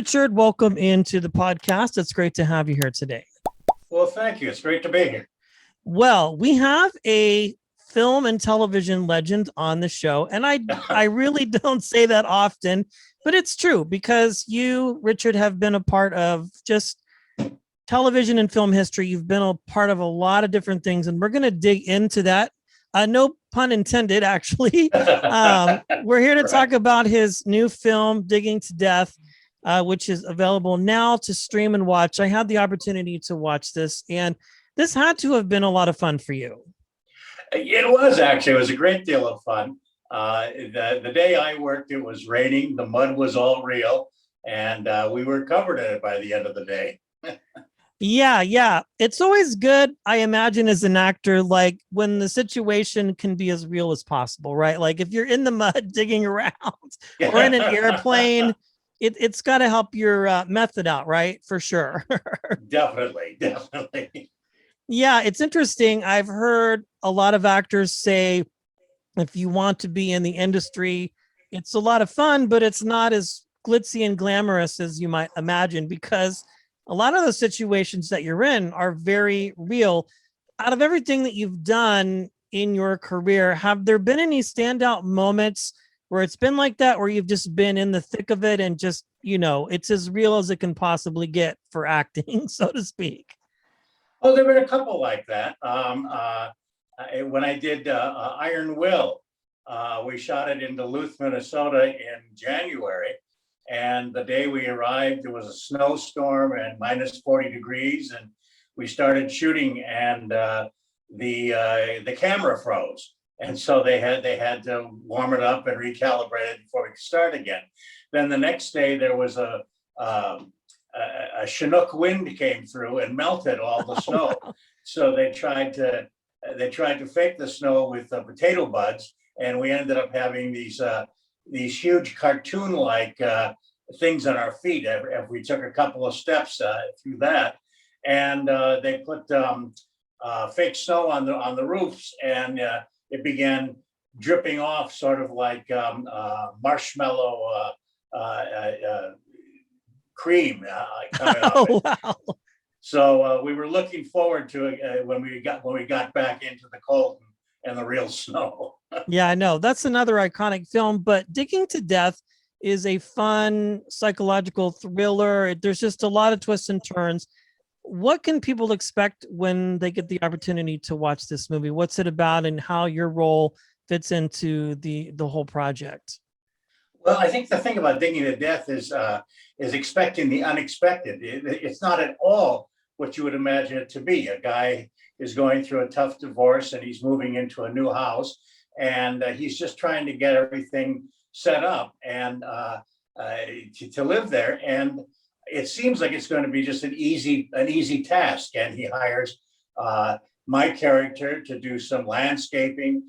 Richard, welcome into the podcast. It's great to have you here today. Well, thank you. It's great to be here. Well, we have a film and television legend on the show, and I really don't say that often, but it's true because you, Richard, have been a part of just television and film history. You've been a part of a lot of different things, and we're going to dig into that. No pun intended, actually. We're here to talk about his new film, Digging to Death, which is available now to stream and watch. I had the opportunity to watch this, and this had to have been a lot of fun for you. It was actually. It was a great deal of fun. The day I worked, it was raining. The mud was all real, and we were covered in it by the end of the day. Yeah. It's always good, I imagine, as an actor, like when the situation can be as real as possible, right? Like if you're in the mud digging around or in an airplane, it's got to help your method out, right? For sure. Definitely. Yeah, it's interesting. I've heard a lot of actors say if you want to be in the industry, it's a lot of fun, but it's not as glitzy and glamorous as you might imagine, because a lot of the situations that you're in are very real. Out of everything that you've done in your career, have there been any standout moments where it's been like that, where you've just been in the thick of it and just, it's as real as it can possibly get for acting, so to speak? Oh, there were a couple like that. When I did Iron Will, we shot it in Duluth, Minnesota in January. And the day we arrived, there was a snowstorm and minus 40 degrees. And we started shooting, and the camera froze. And so they had to warm it up and recalibrate it before we could start again. Then the next day there was a Chinook wind came through and melted all the snow. Wow. So they tried to fake the snow with potato buds, and we ended up having these huge cartoon-like things on our feet if we took a couple of steps through that. And they put fake snow on the roofs, and it began dripping off, sort of like marshmallow cream coming off it. Wow. So we were looking forward to it when we got back into the cold and the real snow. Yeah, I know. That's another iconic film, but Digging to Death is a fun psychological thriller. There's just a lot of twists and turns. What can people expect when they get the opportunity to watch this movie? What's it about, and how your role fits into the whole project? Well, I think the thing about Digging to Death is expecting the unexpected. It's not at all what you would imagine it to be. A guy is going through a tough divorce, and he's moving into a new house, and he's just trying to get everything set up and to live there. And it seems like it's going to be just an easy task. And he hires my character to do some landscaping.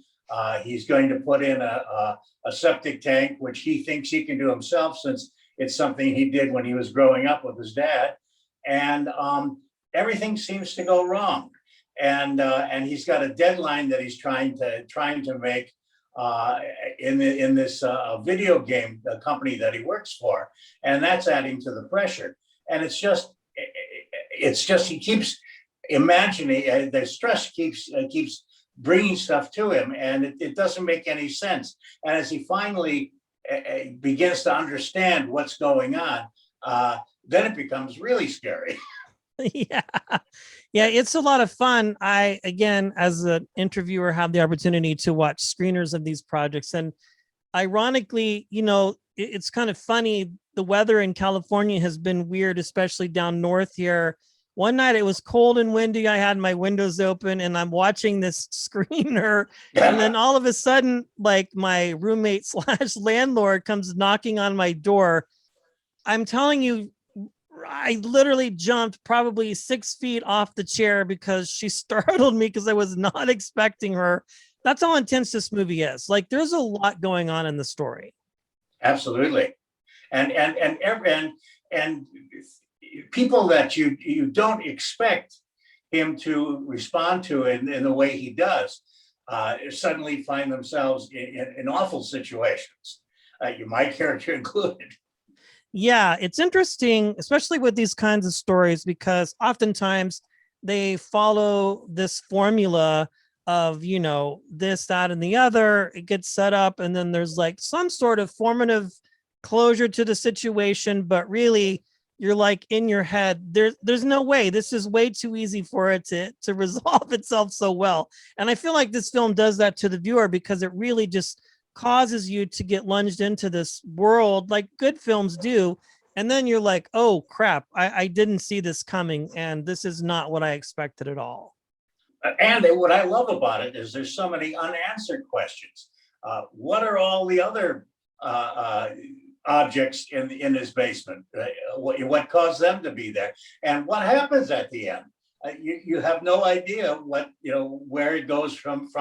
He's going to put in a septic tank, which he thinks he can do himself, since it's something he did when he was growing up with his dad. And everything seems to go wrong. And he's got a deadline that he's trying to make in this video game company that he works for, and that's adding to the pressure. And it's just he keeps imagining, the stress keeps bringing stuff to him, and it doesn't make any sense. And as he finally begins to understand what's going on, then it becomes really scary. Yeah, it's a lot of fun. I, again, as an interviewer, have the opportunity to watch screeners of these projects. And ironically, it's kind of funny. The weather in California has been weird, especially down north here. One night it was cold and windy. I had my windows open and I'm watching this screener. And then all of a sudden, like, my roommate / landlord comes knocking on my door. I'm telling you, I literally jumped probably 6 feet off the chair because she startled me, because I was not expecting her. That's how intense this movie is. Like, there's a lot going on in the story. Absolutely. And people that you don't expect him to respond to in the way he does suddenly find themselves in awful situations. My character included. Yeah, it's interesting, especially with these kinds of stories, because oftentimes they follow this formula of, this, that, and the other. It gets set up, and then there's like some sort of formative closure to the situation, but really you're like in your head, there's no way. This is way too easy for it to resolve itself so well. And I feel like this film does that to the viewer because it really just causes you to get lunged into this world like good films do. And then you're like, oh crap, I didn't see this coming. And this is not what I expected at all. And what I love about it is there's so many unanswered questions. What are all the other objects in his basement? What caused them to be there? And what happens at the end? You have no idea where it goes from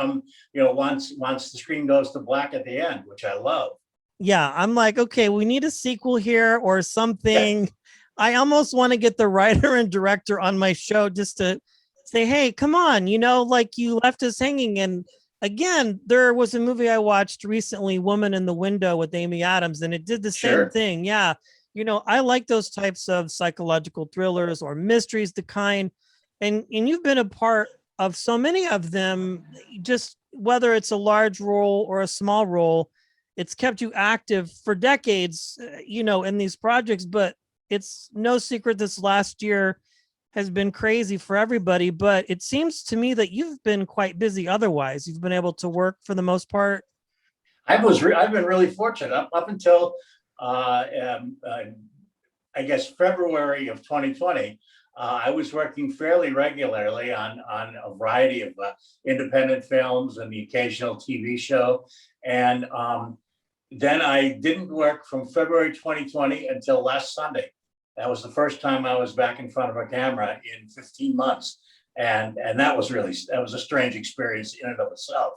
once the screen goes to black at the end, which I love. Yeah, I'm like, okay, we need a sequel here or something. I almost want to get the writer and director on my show just to say, hey, come on, like you left us hanging. And again, there was a movie I watched recently, Woman in the Window with Amy Adams, and it did the same thing. Yeah. I like those types of psychological thrillers or mysteries, the kind, and you've been a part of so many of them, just whether it's a large role or a small role, it's kept you active for decades, in these projects. But it's no secret this last year has been crazy for everybody. But it seems to me that you've been quite busy otherwise. You've been able to work for the most part. I've been really fortunate up until I guess February of 2020. I was working fairly regularly on a variety of independent films and the occasional TV show. And then I didn't work from February 2020 until last Sunday. That was the first time I was back in front of a camera in 15 months. And that was a strange experience in and of itself.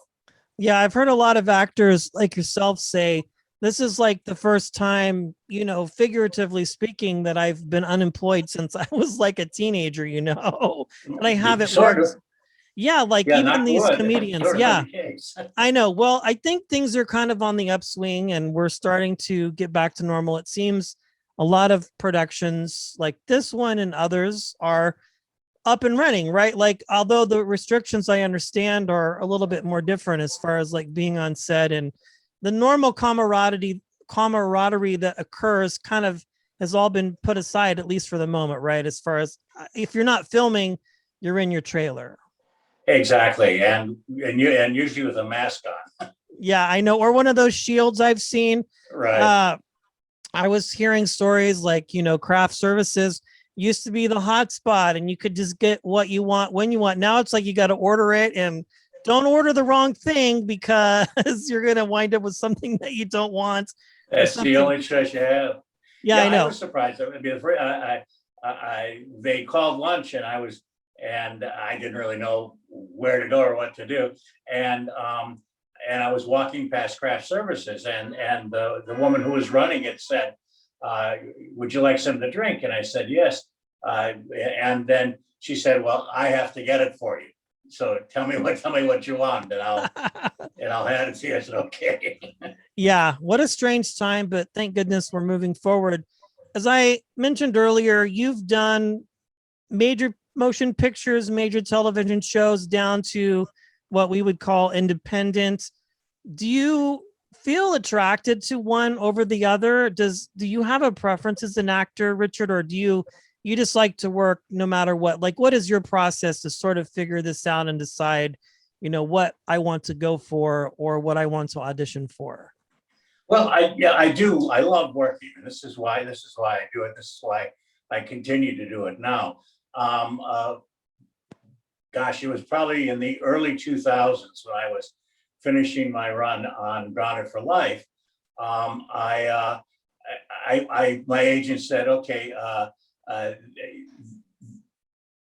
Yeah, I've heard a lot of actors like yourself say, this is like the first time, figuratively speaking, that I've been unemployed since I was like a teenager, and I haven't worked. Yeah, like even these comedians. Yeah, I know. Well, I think things are kind of on the upswing and we're starting to get back to normal. It seems a lot of productions like this one and others are up and running, right? Like, although the restrictions I understand are a little bit more different as far as like being on set, and the normal camaraderie that occurs kind of has all been put aside, at least for the moment, right? As far as if you're not filming, you're in your trailer. Exactly, and usually with a mask on. Yeah, I know, or one of those shields I've seen. Right. I was hearing stories like, craft services used to be the hot spot and you could just get what you want when you want. Now it's like you got to order it, and don't order the wrong thing because you're going to wind up with something that you don't want. That's the only choice you have. Yeah, I know. I was surprised. They called lunch and I didn't really know where to go or what to do. And I was walking past craft services and the woman who was running it said, would you like something to drink? And I said, yes. And then she said, well, I have to get it for you. So tell me what you want, and I'll hand it to you. I said, okay. Yeah, what a strange time, but thank goodness we're moving forward. As I mentioned earlier, you've done major motion pictures, major television shows, down to what we would call independent. Do you feel attracted to one over the other? Do you have a preference as an actor, Richard, or do you just like to work no matter what? Like, what is your process to sort of figure this out and decide, what I want to go for or what I want to audition for? Well, I do. I love working, and this is why I do it. This is why I continue to do it now. Gosh, it was probably in the early 2000s when I was finishing my run on Grounded for Life. My agent said, okay,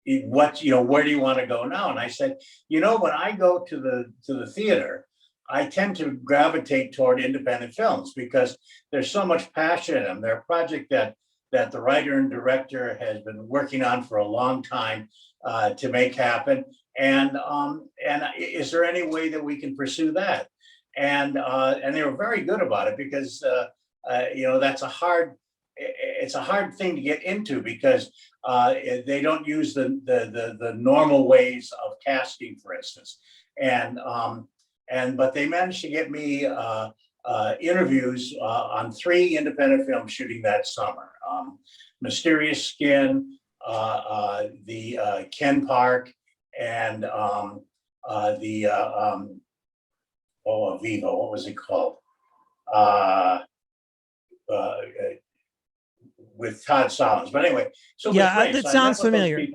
where do you want to go now? And I said, when I go to the theater, I tend to gravitate toward independent films because there's so much passion in them. They're a project that the writer and director has been working on for a long time to make happen. And is there any way that we can pursue that? And they were very good about it because that's a hard it's a hard thing to get into because they don't use the normal ways of casting, for instance. But they managed to get me interviews on 3 independent films shooting that summer. Mysterious Skin, the Ken Park, and Vivo, what was it called? With Todd Solondz. But anyway, so yeah, that sounds familiar.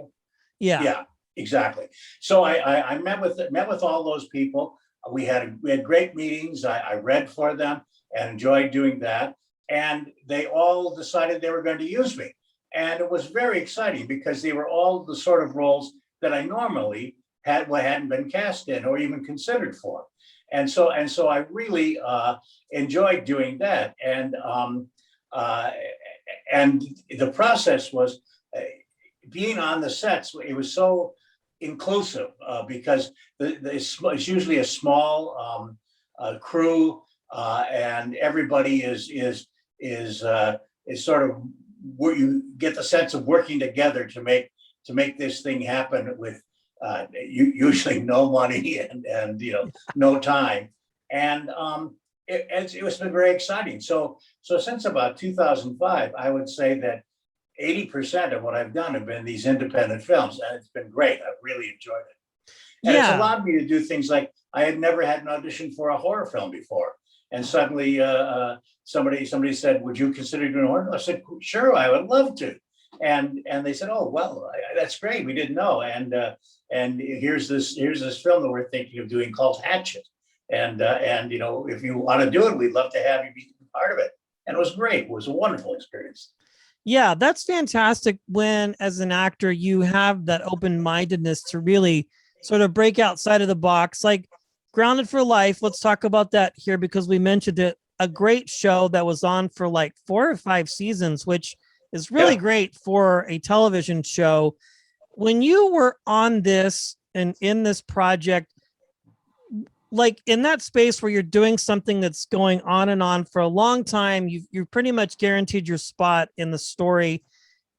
Yeah. Yeah, exactly. So I met with all those people. We had great meetings. I read for them and enjoyed doing that. And they all decided they were going to use me. And it was very exciting because they were all the sort of roles that I normally hadn't been cast in or even considered for. And so I really enjoyed doing that. And the process was being on the sets. It was so inclusive because it's usually a small crew, and everybody is sort of where you get the sense of working together to make this thing happen with usually no money and no time. And it was been very exciting. So since about 2005, I would say that 80% of what I've done have been these independent films, and it's been great. I've really enjoyed it. And it's allowed me to do things like I had never had an audition for a horror film before. And suddenly somebody said, "Would you consider doing a horror?" I said, "Sure, I would love to." And they said, "Oh, well, that's great. We didn't know." And here's this film that we're thinking of doing called Hatchet. And if you want to do it, we'd love to have you be part of it. And it was great. It was a wonderful experience. Yeah, that's fantastic when, as an actor, you have that open-mindedness to really sort of break outside of the box. Like Grounded for Life, let's talk about that here because we mentioned it. A great show that was on for like 4 or 5 seasons, which is really great for a television show. When you were on this and in this project, like in that space where you're doing something that's going on and on for a long time, you're pretty much guaranteed your spot in the story.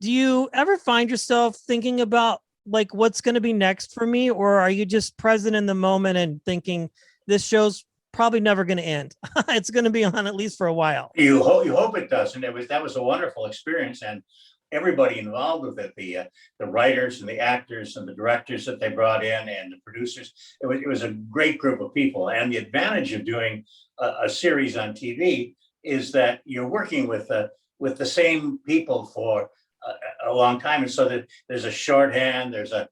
Do you ever find yourself thinking about like what's going to be next for me, or are you just present in the moment and thinking this show's probably never going to end? It's going to be on at least for a while. You hope it does, and that was a wonderful experience, and everybody involved with it, the writers and the actors and the directors that they brought in and the producers. It was a great group of people. And the advantage of doing a series on TV is that you're working with the same people for a long time, and so that there's a shorthand, there's a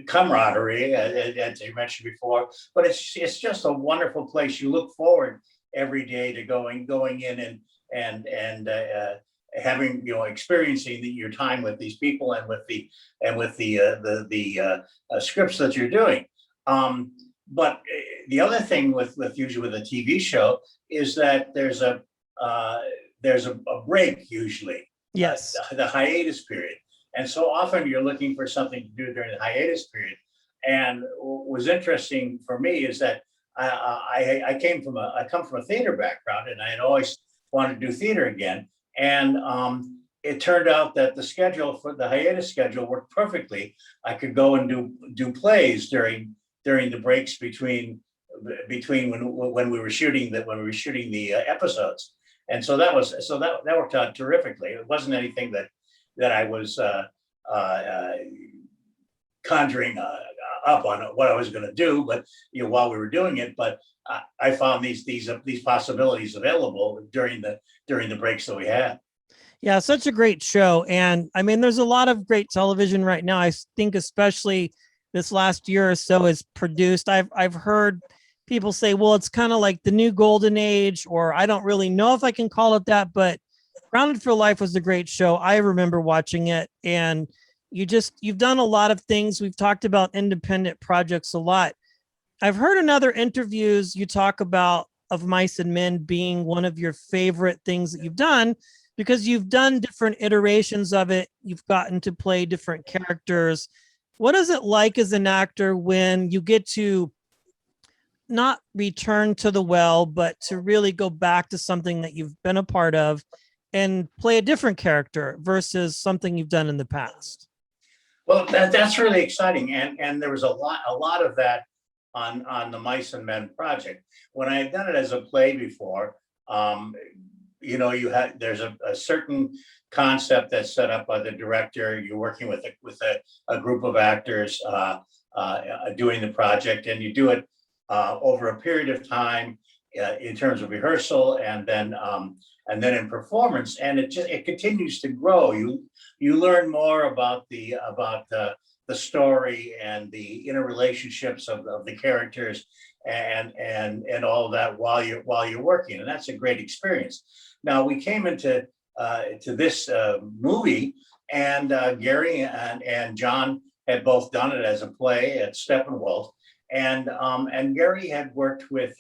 camaraderie, as you mentioned before. But it's just a wonderful place. You look forward every day to going in and having experiencing your time with these people and with the scripts that you're doing. But the other thing with usually with a TV show is that there's a break usually. Yes. The hiatus period. And so often you're looking for something to do during the hiatus period. And what was interesting for me is that I come from a theater background, and I had always wanted to do theater again. And it turned out that the schedule for the hiatus schedule worked perfectly. I could go and do plays during the breaks between when we were shooting the episodes. And so that worked out terrifically. It wasn't anything that I was conjuring up on what I was going to do, but while we were doing it. But I found these possibilities available during the breaks that we had. Yeah, such a great show. And I mean, there's a lot of great television right now. I think especially this last year or so is produced. I've heard people say, well, it's kind of like the new golden age, or I don't really know if I can call it that, but Grounded for Life was a great show. I remember watching it, and you've done a lot of things. We've talked about independent projects a lot. I've heard in other interviews you talk about Of Mice and Men being one of your favorite things that you've done because you've done different iterations of it. You've gotten to play different characters. What is it like as an actor when you get to not return to the well, but to really go back to something that you've been a part of and play a different character versus something you've done in the past? Well, that's really exciting, and there was a lot of that on the Mice and Men project. When I had done it as a play before, um, there's a certain concept that's set up by the director. You're working with a group of actors doing the project, and you do it over a period of time in terms of rehearsal, and then in performance, and it continues to grow. You learn more about the story and the interrelationships of the characters and all of that while you're working, and that's a great experience. Now we came into to this movie, and Gary and John had both done it as a play at Steppenwolf, and Gary had worked with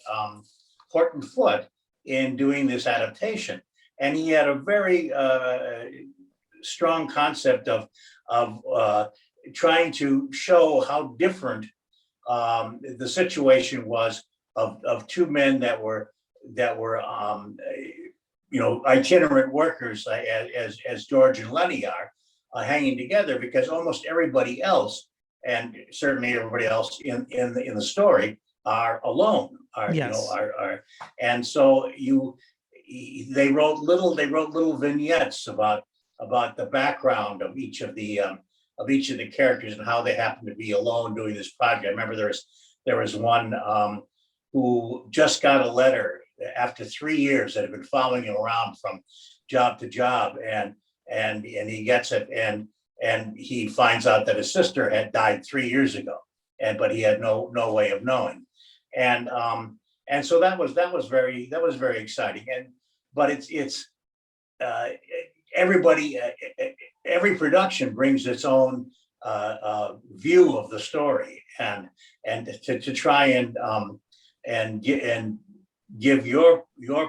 Horton Foote in doing this adaptation, and he had a very strong concept of trying to show how different the situation was of two men that were itinerant workers, as George and Lenny are, hanging together, because almost everybody else, and certainly everybody else in the story, are alone. Yes. And so they wrote little vignettes about the background of each of the characters and how they happen to be alone doing this project. I remember there was one who just got a letter after 3 years that had been following him around from job to job, and he gets it, and he finds out that his sister had died 3 years ago, but he had no way of knowing, and so that was very exciting, but it's everybody, every production brings its own view of the story, and to try and give your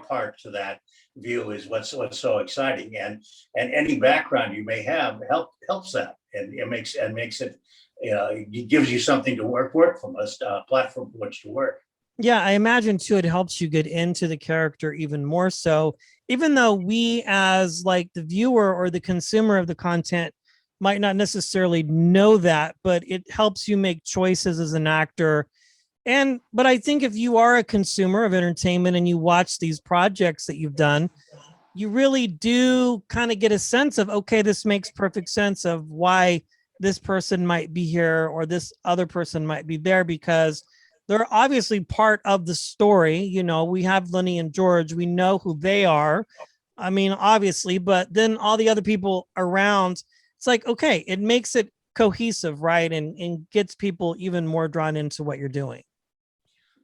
part to that view is what's so exciting, and any background you may have helps that, and it makes it, it gives you something to work from, a platform from which to work. Yeah, I imagine too, it helps you get into the character even more so, even though we as like the viewer or the consumer of the content might not necessarily know that, but it helps you make choices as an actor. But I think if you are a consumer of entertainment and you watch these projects that you've done, you really do kind of get a sense of, okay, this makes perfect sense of why this person might be here or this other person might be there, because they're obviously part of the story. We have Lenny and George. We know who they are. I mean, obviously, but then all the other people around, it's like, okay, it makes it cohesive, right? And gets people even more drawn into what you're doing.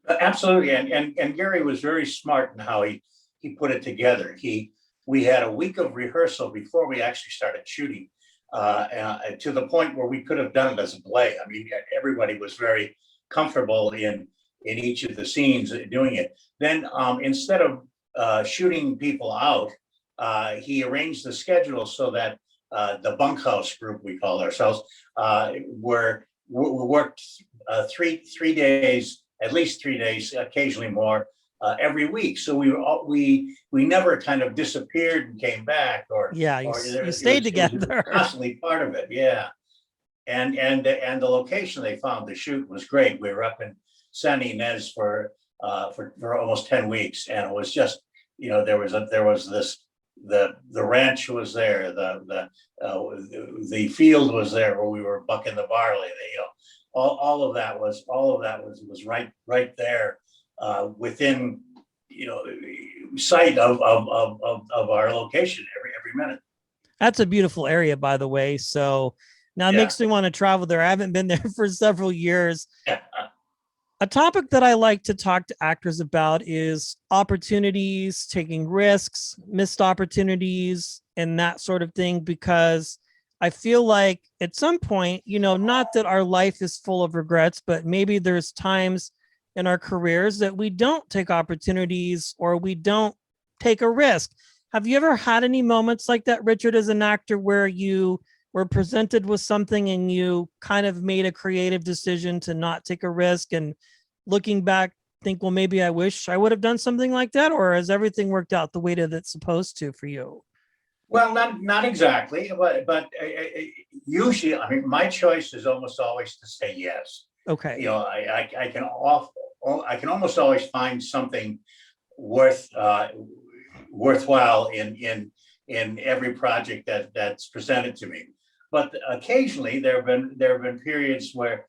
Absolutely, and Gary was very smart in how he put it together. We had a week of rehearsal before we actually started shooting, to the point where we could have done it as a play. I mean, everybody was very comfortable in each of the scenes doing it. Then instead of shooting people out, he arranged the schedule so that the bunkhouse group, we call ourselves, we worked 3 days, at least 3 days, occasionally more, every week. So we never kind of disappeared and came back, you stayed together. Constantly part of it, yeah. And the location they found to shoot was great. We were up in San Ynez for almost 10 weeks, and it was just, there was this, the ranch was there, the field was there where we were bucking the barley. All of that was right there, within sight of our location every minute. That's a beautiful area, by the way. So now it makes me want to travel there. I haven't been there for several years. A topic that I like to talk to actors about is opportunities, taking risks, missed opportunities, and that sort of thing, because I feel like at some point, not that our life is full of regrets, but maybe there's times in our careers that we don't take opportunities or we don't take a risk. Have you ever had any moments like that, Richard, as an actor, where you were presented with something and you kind of made a creative decision to not take a risk, and looking back think, well, maybe I wish I would have done something like that? Or has everything worked out the way that it's supposed to for you? Well, not exactly, but usually, I mean, my choice is almost always to say yes. Okay. You know, I can almost always find something worthwhile in every project that's presented to me. But occasionally there have been periods where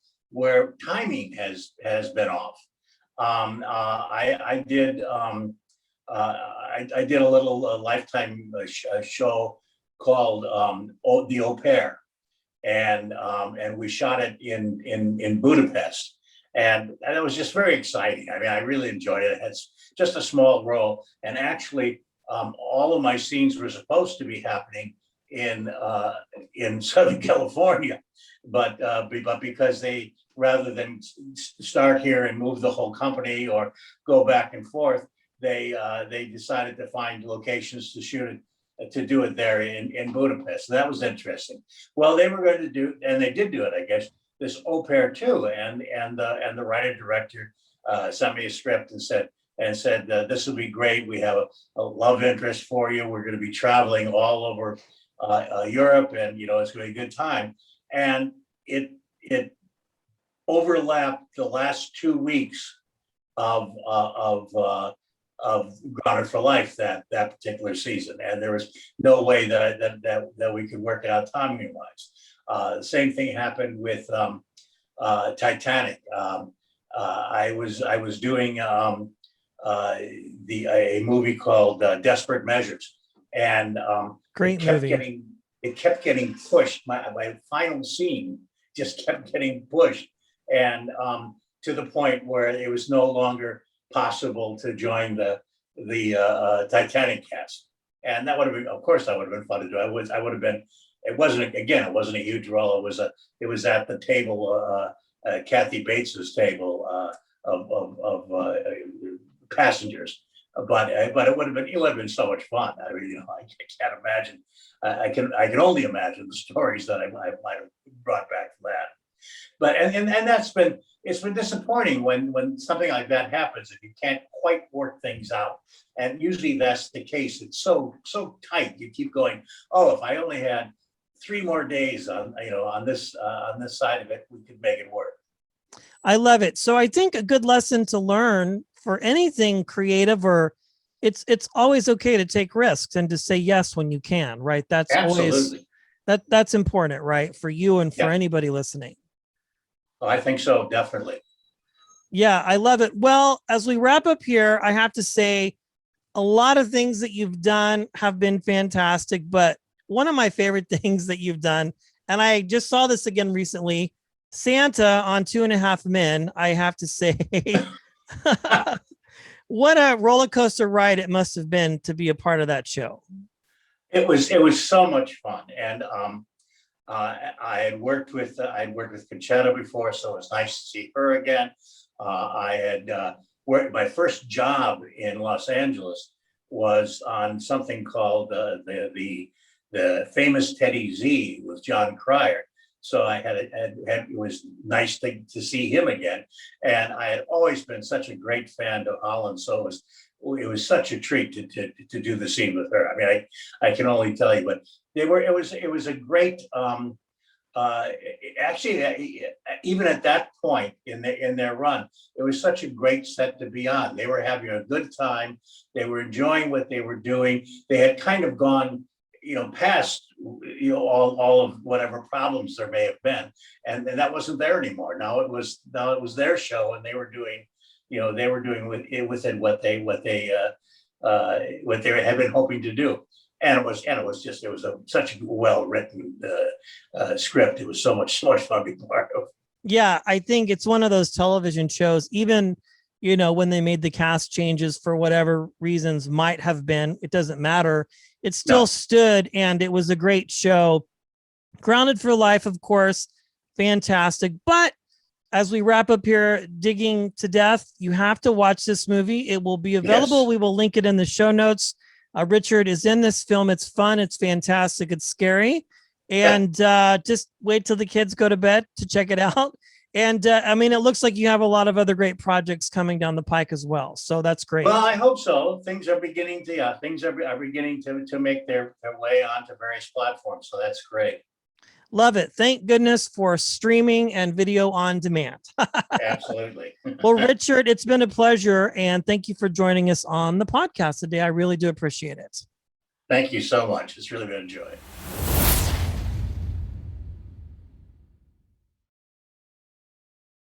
timing has been off. I did a little Lifetime show called The Au Pair, and we shot it in Budapest, and it was just very exciting. I mean, I really enjoyed it. It's just a small role, and actually, all of my scenes were supposed to be happening in Southern California, but because they, rather than start here and move the whole company or go back and forth, they decided to find locations to shoot it, to do it there in Budapest. So that was interesting. Well, they were going to do, and they did do it, I guess, this Au Pair too, and the writer director sent me a script and said this will be great. We have a love interest for you. We're going to be traveling all over Europe, and it's going to be a good time. And it overlapped the last 2 weeks of Grounded for Life that particular season, and there was no way that we could work it out timing wise. The same thing happened with Titanic. I was doing a movie called Desperate Measures, and Great movie. It kept getting pushed. My final scene just kept getting pushed, and to the point where it was no longer possible to join the Titanic cast. And that would have been, of course, that would have been fun to do. I would have been. It wasn't a huge role. It was at the table, Kathy Bates's table of passengers. But it would have been so much fun. I mean, I can't imagine. I can only imagine the stories that I might have brought back from that. But and it's been disappointing when something like that happens, if you can't quite work things out. And usually that's the case. It's so tight. You keep going, oh, if I only had 3 more days on this side of it, we could make it work. I love it. So I think a good lesson to learn for anything creative, or it's always okay to take risks and to say yes when you can, right? That's Absolutely. always that's important, right? For you and for anybody listening. Oh, I think so, definitely. Yeah, I love it. Well, as we wrap up here, I have to say a lot of things that you've done have been fantastic, but one of my favorite things that you've done, and I just saw this again recently, Santa on 2.5 Men, I have to say, what a roller coaster ride it must have been to be a part of that show. It was so much fun, and I had worked with Conchetta before, so it was nice to see her again. I had worked. My first job in Los Angeles was on something called the famous Teddy Z with John Cryer. So I had it was nice to see him again, and I had always been such a great fan of Holland. So it was such a treat to do the scene with her. I mean, I can only tell you, but it was a great. Actually, even at that point in their run, it was such a great set to be on. They were having a good time. They were enjoying what they were doing. They had kind of gone, past, all of whatever problems there may have been, and that wasn't there anymore. Now it was their show, and they were doing, with it what they had been hoping to do. And it was such a well written script. It was so much fun to be part of. Yeah, I think it's one of those television shows, even, when they made the cast changes for whatever reasons might have been, it doesn't matter. It still stood, and it was a great show. Grounded for Life, of course, fantastic. But as we wrap up here, Digging to Death, you have to watch this movie. It will be available. Yes. We will link it in the show notes. Richard is in this film. It's fun. It's fantastic. It's scary. And just wait till the kids go to bed to check it out. And I mean, it looks like you have a lot of other great projects coming down the pike as well. So that's great. Well, I hope so. Things are beginning to make their way onto various platforms. So that's great. Love it. Thank goodness for streaming and video on demand. Absolutely. Well, Richard, it's been a pleasure. And thank you for joining us on the podcast today. I really do appreciate it. Thank you so much. It's really been a joy.